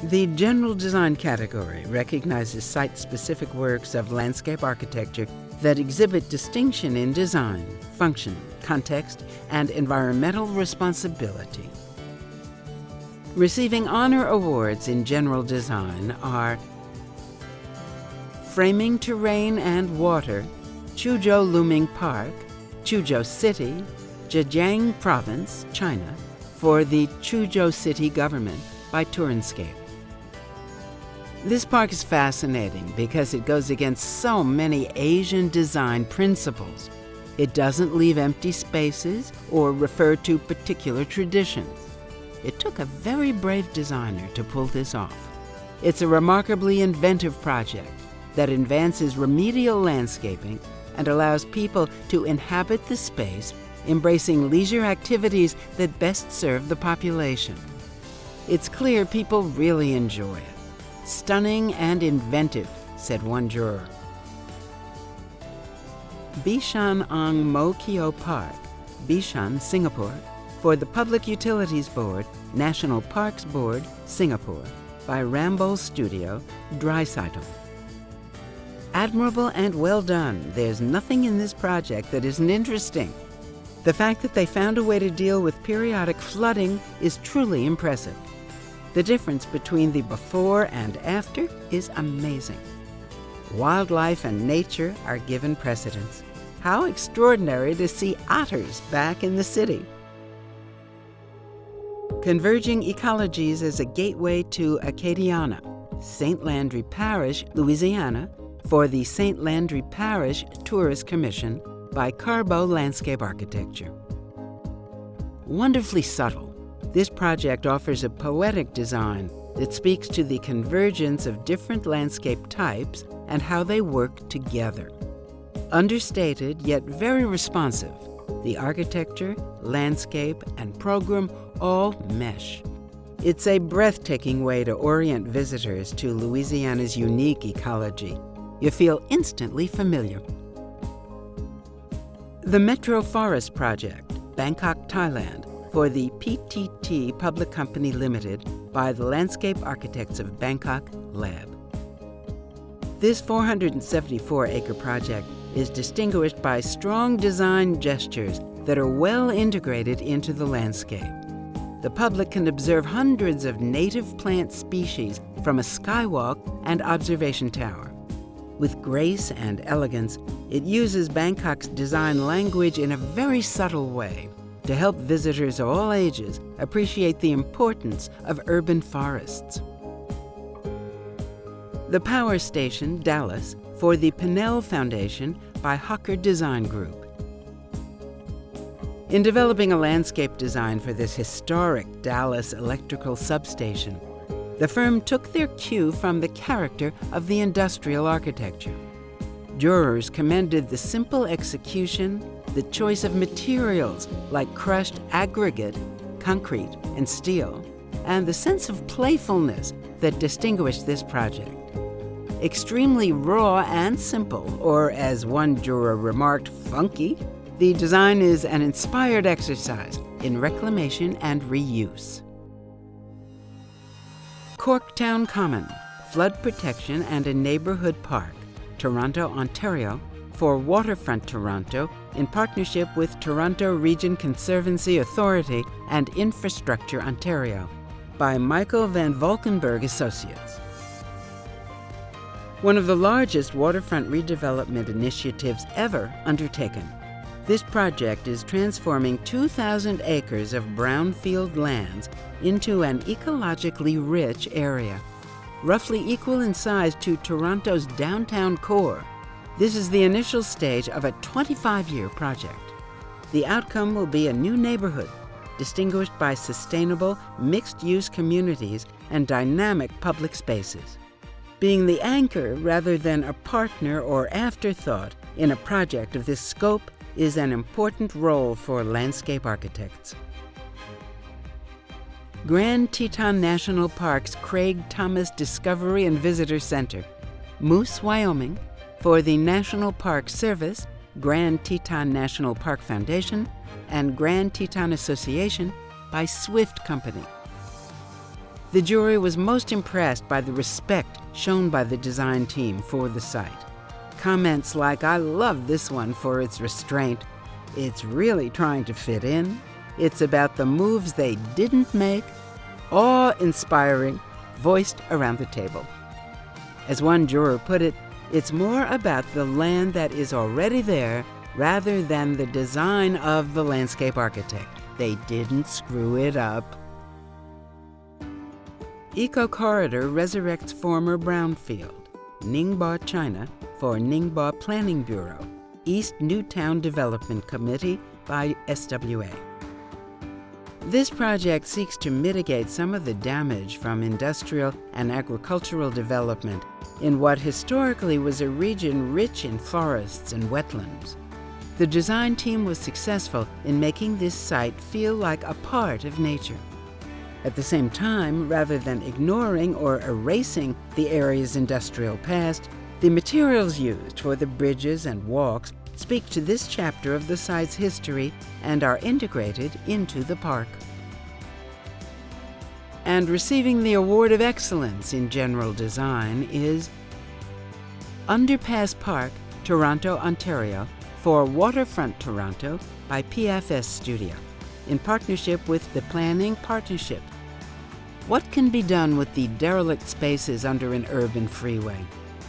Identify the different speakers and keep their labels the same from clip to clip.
Speaker 1: The general design category recognizes site-specific works of landscape architecture that exhibit distinction in design, function, context, and environmental responsibility. Receiving honor awards in general design are Framing Terrain and Water, Chuzhou Looming Park, Chuzhou City, Zhejiang Province, China, for the Chuzhou City government by Tourandscape. This park is fascinating because it goes against so many Asian design principles. It doesn't leave empty spaces or refer to particular traditions. It took a very brave designer to pull this off. It's a remarkably inventive project that advances remedial landscaping and allows people to inhabit the space, embracing leisure activities that best serve the population. It's clear people really enjoy it. Stunning and inventive, said one juror. Bishan-Ang Mo Kio Park, Bishan, Singapore, for the Public Utilities Board, National Parks Board, Singapore, by Rambo Studio, Dreisaitl. Admirable and well done. There's nothing in this project that isn't interesting. The fact that they found a way to deal with periodic flooding is truly impressive. The difference between the before and after is amazing. Wildlife and nature are given precedence. How extraordinary to see otters back in the city. Converging Ecologies is a gateway to Acadiana, St. Landry Parish, Louisiana, for the St. Landry Parish Tourist Commission by Carbo Landscape Architecture. Wonderfully subtle, this project offers a poetic design that speaks to the convergence of different landscape types and how they work together. Understated yet very responsive, the architecture, landscape, and program all mesh. It's a breathtaking way to orient visitors to Louisiana's unique ecology. You feel instantly familiar. The Metro Forest Project, Bangkok, Thailand, for the PTT Public Company Limited by the Landscape Architects of Bangkok Lab. This 474-acre project is distinguished by strong design gestures that are well integrated into the landscape. The public can observe hundreds of native plant species from a skywalk and observation tower. With grace and elegance, it uses Bangkok's design language in a very subtle way to help visitors of all ages appreciate the importance of urban forests. The Power Station, Dallas, for the Pinnell Foundation by Hawker Design Group. In developing a landscape design for this historic Dallas electrical substation, the firm took their cue from the character of the industrial architecture. Jurors commended the simple execution, the choice of materials like crushed aggregate, concrete, and steel, and the sense of playfulness that distinguished this project. Extremely raw and simple, or as one juror remarked, funky, the design is an inspired exercise in reclamation and reuse. Corktown Common, Flood Protection and a Neighborhood Park, Toronto, Ontario, for Waterfront Toronto in partnership with Toronto Region Conservancy Authority and Infrastructure Ontario by Michael Van Valkenburg Associates. One of the largest waterfront redevelopment initiatives ever undertaken. This project is transforming 2,000 acres of brownfield lands into an ecologically rich area, roughly equal in size to Toronto's downtown core. This is the initial stage of a 25-year project. The outcome will be a new neighborhood, distinguished by sustainable, mixed-use communities and dynamic public spaces. Being the anchor rather than a partner or afterthought in a project of this scope is an important role for landscape architects. Grand Teton National Park's Craig Thomas Discovery and Visitor Center, Moose, Wyoming, for the National Park Service, Grand Teton National Park Foundation, and Grand Teton Association by Swift Company. The jury was most impressed by the respect shown by the design team for the site. Comments like, "I love this one for its restraint. It's really trying to fit in. It's about the moves they didn't make," awe-inspiring, voiced around the table. As one juror put it, "It's more about the land that is already there rather than the design of the landscape architect. They didn't screw it up." Eco Corridor resurrects former brownfield, Ningbo, China, for Ningbo Planning Bureau, East Newtown Development Committee by SWA. This project seeks to mitigate some of the damage from industrial and agricultural development in what historically was a region rich in forests and wetlands. The design team was successful in making this site feel like a part of nature. At the same time, rather than ignoring or erasing the area's industrial past, the materials used for the bridges and walks speak to this chapter of the site's history and are integrated into the park. And receiving the Award of Excellence in General Design is Underpass Park, Toronto, Ontario, for Waterfront Toronto by PFS Studio, in partnership with the Planning Partnership. What can be done with the derelict spaces under an urban freeway?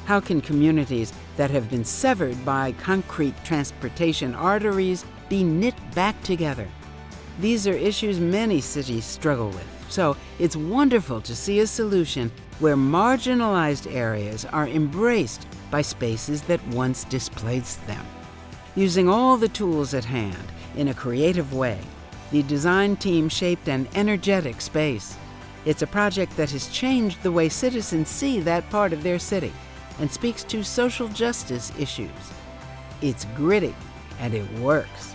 Speaker 1: How can communities that have been severed by concrete transportation arteries be knit back together? These are issues many cities struggle with, so it's wonderful to see a solution where marginalized areas are embraced by spaces that once displaced them. Using all the tools at hand in a creative way, the design team shaped an energetic space. It's a project that has changed the way citizens see that part of their city and speaks to social justice issues. It's gritty and it works.